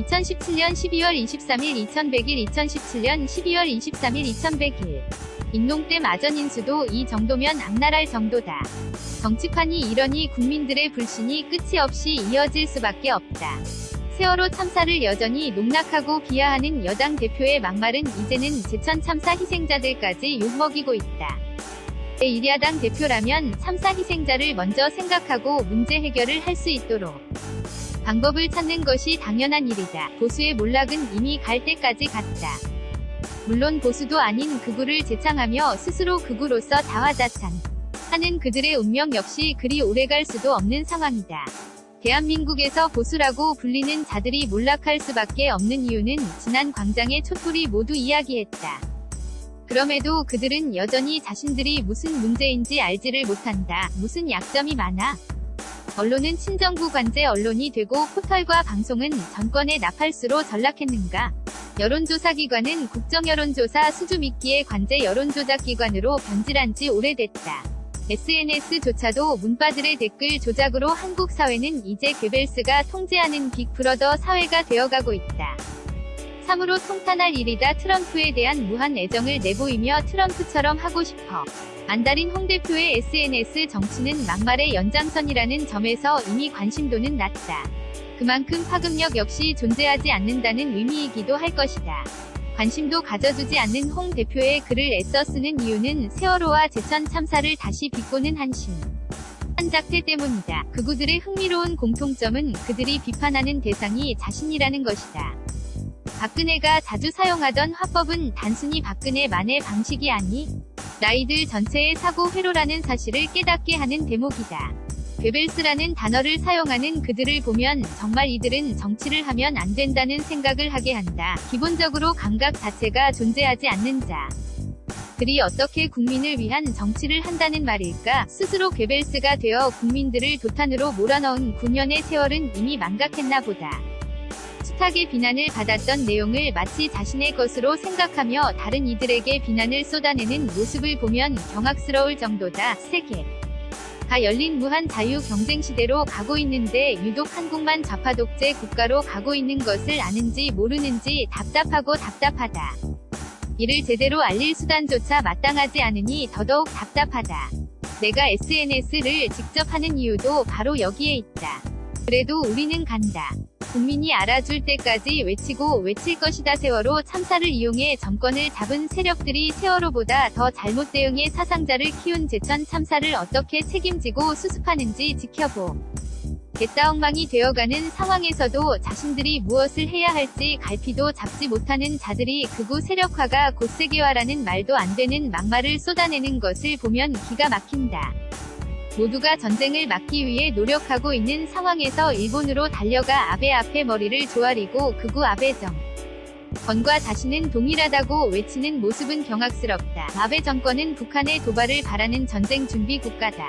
2017년 12월 23일 2100일 2017년 12월 23일 2100일 인농댐 아전인수도 이 정도면 악랄할 정도다. 정치판이 이러니 국민들의 불신이 끝이 없이 이어질 수밖에 없다. 세월호 참사를 여전히 농락하고 비하하는 여당 대표의 막말은 이제는 제천 참사 희생자들까지 욕먹이고 있다. 제1야당 대표라면 참사 희생자를 먼저 생각하고 문제 해결을 할 수 있도록 방법을 찾는 것이 당연한 일이다. 보수의 몰락은 이미 갈 때까지 갔다. 물론 보수도 아닌 극우를 제창하며 스스로 극우로서 다화자찬 하는 그들의 운명 역시 그리 오래갈 수도 없는 상황이다. 대한민국에서 보수라고 불리는 자들이 몰락할 수밖에 없는 이유는 지난 광장의 촛불이 모두 이야기했다. 그럼에도 그들은 여전히 자신들이 무슨 문제인지 알지를 못한다. 무슨 약점이 많아? 언론은 친정부 관제 언론이 되고 포털과 방송은 정권의 나팔수로 전락했는가? 여론조사기관은 국정여론조사 수주 미끼의 관제 여론조작기관으로 변질한 지 오래됐다. SNS조차도 문바들의 댓글 조작으로 한국 사회는 이제 괴벨스가 통제하는 빅브러더 사회가 되어가고 있다. 참으로 통탄할 일이다. 트럼프에 대한 무한 애정을 내보이며 트럼프처럼 하고 싶어 안달인 홍 대표의 SNS 정치는 막말의 연장선이라는 점에서 이미 관심도는 낮다. 그만큼 파급력 역시 존재하지 않는다는 의미이기도 할 것이다. 관심도 가져주지 않는 홍 대표의 글을 애써 쓰는 이유는 세월호와 제천 참사를 다시 비꼬는 한심 한작태 때문이다. 극우들의 흥미로운 공통점은 그들이 비판하는 대상이 자신이라는 것이다. 박근혜가 자주 사용하던 화법은 단순히 박근혜만의 방식이 아니 라이들 전체의 사고 회로라는 사실을 깨닫게 하는 대목이다. 괴벨스라는 단어를 사용하는 그들을 보면 정말 이들은 정치를 하면 안 된다는 생각을 하게 한다. 기본적으로 감각 자체가 존재하지 않는 자. 들이 어떻게 국민을 위한 정치를 한다는 말일까? 스스로 괴벨스가 되어 국민들을 도탄으로 몰아넣은 9년의 세월은 이미 망각했나 보다. 숱하게 비난을 받았던 내용을 마치 자신의 것으로 생각하며 다른 이들에게 비난을 쏟아내는 모습을 보면 경악스러울 정도다. 세계 가 열린 무한 자유 경쟁 시대로 가고 있는데 유독 한국만 좌파 독재 국가로 가고 있는 것을 아는지 모르는지 답답하고 답답하다. 이를 제대로 알릴 수단조차 마땅하지 않으니 더더욱 답답하다. 내가 SNS를 직접 하는 이유도 바로 여기에 있다. 그래도 우리는 간다. 국민이 알아줄 때까지 외치고 외칠 것이다. 세월호 참사를 이용해 정권을 잡은 세력들이 세월호보다 더 잘못 대응해 사상자를 키운 제천 참사를 어떻게 책임지고 수습하는지 지켜보. 갯다엉망이 되어가는 상황에서도 자신들이 무엇을 해야 할지 갈피도 잡지 못하는 자들이 극우 세력화가 곧 세계화라는 말도 안 되는 막말을 쏟아내는 것을 보면 기가 막힌다. 모두가 전쟁을 막기 위해 노력하고 있는 상황에서 일본으로 달려가 아베 앞에 머리를 조아리고 극우 아베 정권과 자신은 동일하다고 외치는 모습은 경악스럽다. 아베 정권은 북한의 도발을 바라는 전쟁 준비 국가다.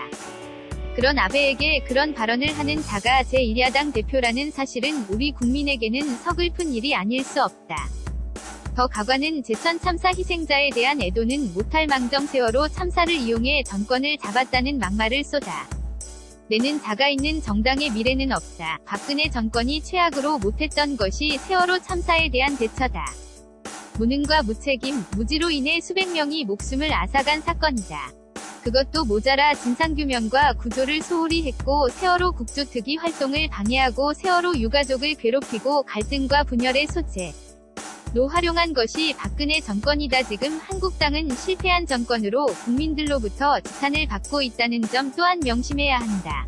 그런 아베에게 그런 발언을 하는 자가 제1야당 대표라는 사실은 우리 국민에게는 서글픈 일이 아닐 수 없다. 더 가관은 제천 참사 희생자에 대한 애도는 못할 망정 세월호 참사를 이용해 정권을 잡았다는 막말을 쏟아 내는 자가 있는 정당의 미래는 없다. 박근혜 정권이 최악으로 못했던 것이 세월호 참사에 대한 대처다. 무능과 무책임, 무지로 인해 수백 명이 목숨을 앗아간 사건이다. 그것도 모자라 진상규명과 구조를 소홀히 했고 세월호 국조특위 활동을 방해하고 세월호 유가족을 괴롭히고 갈등과 분열의 소재 로 활용한 것이 박근혜 정권이다. 지금 한국당은 실패한 정권으로 국민들로부터 지탄을 받고 있다는 점 또한 명심해야 한다.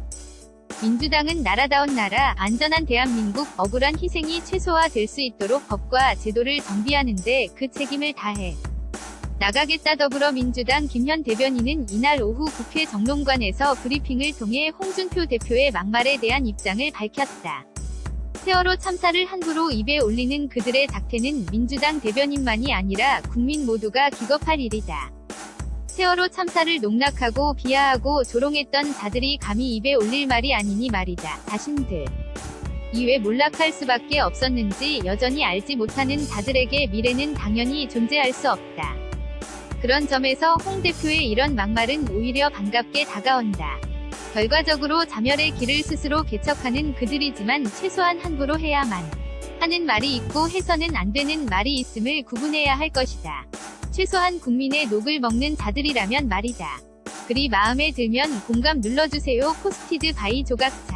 민주당은 나라다운 나라, 안전한 대한민국, 억울한 희생이 최소화될 수 있도록 법과 제도를 정비하는데 그 책임을 다해 나가겠다. 더불어민주당 김현 대변인은 이날 오후 국회 정론관에서 브리핑을 통해 홍준표 대표의 막말에 대한 입장을 밝혔다. 세월호 참사를 함부로 입에 올리는 그들의 작태는 민주당 대변인만이 아니라 국민 모두가 기겁할 일이다. 세월호 참사를 농락하고 비하하고 조롱했던 자들이 감히 입에 올릴 말이 아니니 말이다. 자신들 이 왜 몰락할 수밖에 없었는지 여전히 알지 못하는 자들에게 미래는 당연히 존재할 수 없다. 그런 점에서 홍 대표의 이런 막말은 오히려 반갑게 다가온다. 결과적으로 자멸의 길을 스스로 개척하는 그들이지만 최소한 함부로 해야만 하는 말이 있고 해서는 안 되는 말이 있음을 구분해야 할 것이다. 최소한 국민의 녹을 먹는 자들이라면 말이다. 글이 마음에 들면 공감 눌러주세요. 포스티드 바이 조각자.